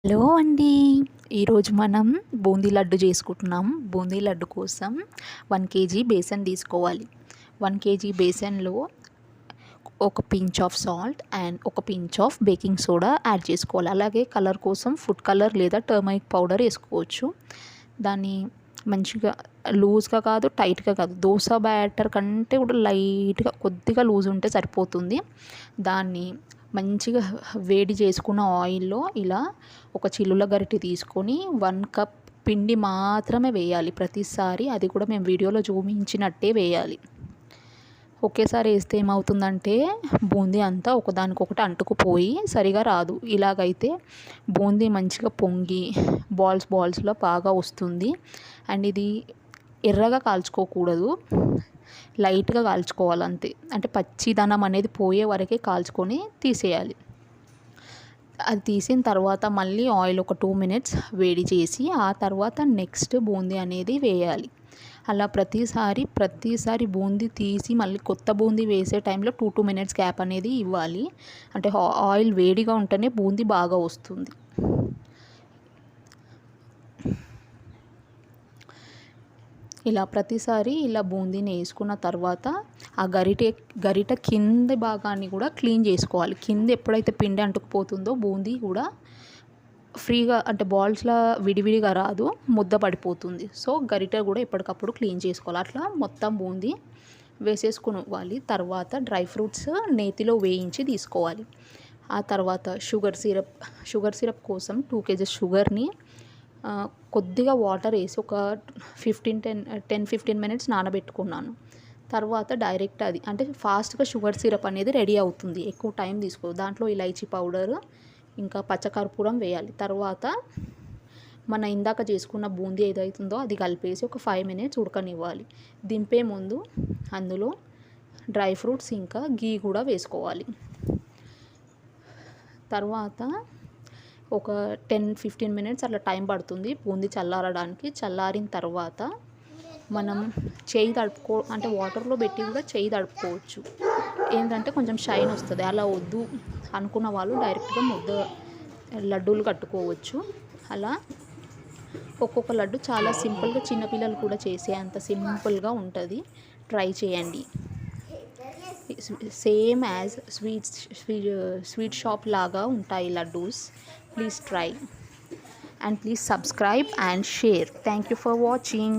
Hello అండి. ఈరోజు మనం బూందీ లడ్డు చేసుకుంటున్నాం. బూందీ లడ్డు కోసం 1 కేజీ బేసన్ తీసుకోవాలి. 1 కేజీ బేసన్లో ఒక పించ్ ఆఫ్ సాల్ట్ అండ్ ఒక pinch of baking soda add చేసుకోవాలి. అలాగే కలర్ కోసం ఫుడ్ కలర్ లేదా టర్మరిక్ పౌడర్ వేసుకోవచ్చు. దాన్ని మంచిగా లూజ్గా కాదు, టైట్గా కాదు, దోశ బ్యాటర్ కంటే కూడా లైట్గా కొద్దిగా లూజ్ ఉంటే సరిపోతుంది. దాన్ని మంచిగా వేడి చేసుకున్న ఆయిల్లో ఇలా ఒక చిల్లుల గరిటె తీసుకొని 1 కప్ పిండి మాత్రమే వేయాలి ప్రతిసారి. అది కూడా మేము వీడియోలో చూపించినట్టే వేయాలి. ఒకేసారి వేస్తే ఏమవుతుందంటే బూందీ అంతా ఒకదానికొకటి అంటుకుపోయి సరిగా రాదు. ఇలాగైతే బూందీ మంచిగా పొంగి బాల్స్లో బాగా వస్తుంది. అండ్ ఇది ఎర్రగా కాల్చుకోకూడదు, లైట్గా కాల్చుకోవాలి అంతే. అంటే పచ్చిదనం అనేది పోయే వరకే కాల్చుకొని తీసేయాలి. అది తీసిన తర్వాత మళ్ళీ ఆయిల్ ఒక 2 మినిట్స్ వేడి చేసి ఆ తర్వాత నెక్స్ట్ బూందీ అనేది వేయాలి. అలా ప్రతిసారి బూందీ తీసి మళ్ళీ కొత్త బూందీ వేసే టైంలో 2 మినిట్స్ గ్యాప్ అనేది ఇవ్వాలి. అంటే ఆయిల్ వేడిగా ఉంటేనే బూందీ బాగా వస్తుంది. ఇలా ప్రతిసారి ఇలా బూందీని వేసుకున్న తర్వాత ఆ గరిట కింద భాగాన్ని కూడా క్లీన్ చేసుకోవాలి. కింద ఎప్పుడైతే పిండి అంటుకుపోతుందో బూందీ కూడా ఫ్రీగా అంటే బాల్స్లా విడివిడిగా రాదు, ముద్ద పడిపోతుంది. సో గరిట కూడా ఎప్పటికప్పుడు క్లీన్ చేసుకోవాలి. అట్లా మొత్తం బూందీ వేసేసుకోవాలి. తర్వాత డ్రై ఫ్రూట్స్ నేతిలో వేయించి తీసుకోవాలి. ఆ తర్వాత షుగర్ సిరప్ కోసం 2 కేజెస్ షుగర్ని కొద్దిగా వాటర్ వేసి ఒక 10-15 మినిట్స్ నానబెట్టుకున్నాను. తర్వాత డైరెక్ట్ అది అంటే ఫాస్ట్గా షుగర్ సిరప్ అనేది రెడీ అవుతుంది, ఎక్కువ టైం తీసుకోదు. దాంట్లో ఇలైచీ పౌడర్ ఇంకా పచ్చకర్పూరం వేయాలి. తర్వాత మన ఇందాక చేసుకున్న బూందీ ఏదైతుందో అది కలిపేసి ఒక 5 మినిట్స్ ఉడకనివ్వాలి. దింపే ముందు అందులో డ్రై ఫ్రూట్స్ ఇంకా గీ కూడా వేసుకోవాలి. తర్వాత ఒక 10-15 మినిట్స్ అట్లా టైం పడుతుంది బూందీ చల్లారడానికి. చల్లారిన తర్వాత మనం అంటే వాటర్లో పెట్టి కూడా చేయి తడుపుకోవచ్చు. ఏంటంటే కొంచెం షైన్ వస్తుంది. అలా వద్దు అనుకున్న వాళ్ళు డైరెక్ట్గా లడ్డూలు కట్టుకోవచ్చు. అలా ఒక్కొక్క లడ్డు చాలా సింపుల్గా చిన్నపిల్లలు కూడా చేసే అంత సింపుల్గా ఉంటుంది. ట్రై చేయండి. సేమ్ యాజ్ స్వీట్ షాప్ లాగా ఉంటాయి laddoos. Please try and please subscribe and share. Thank you for watching.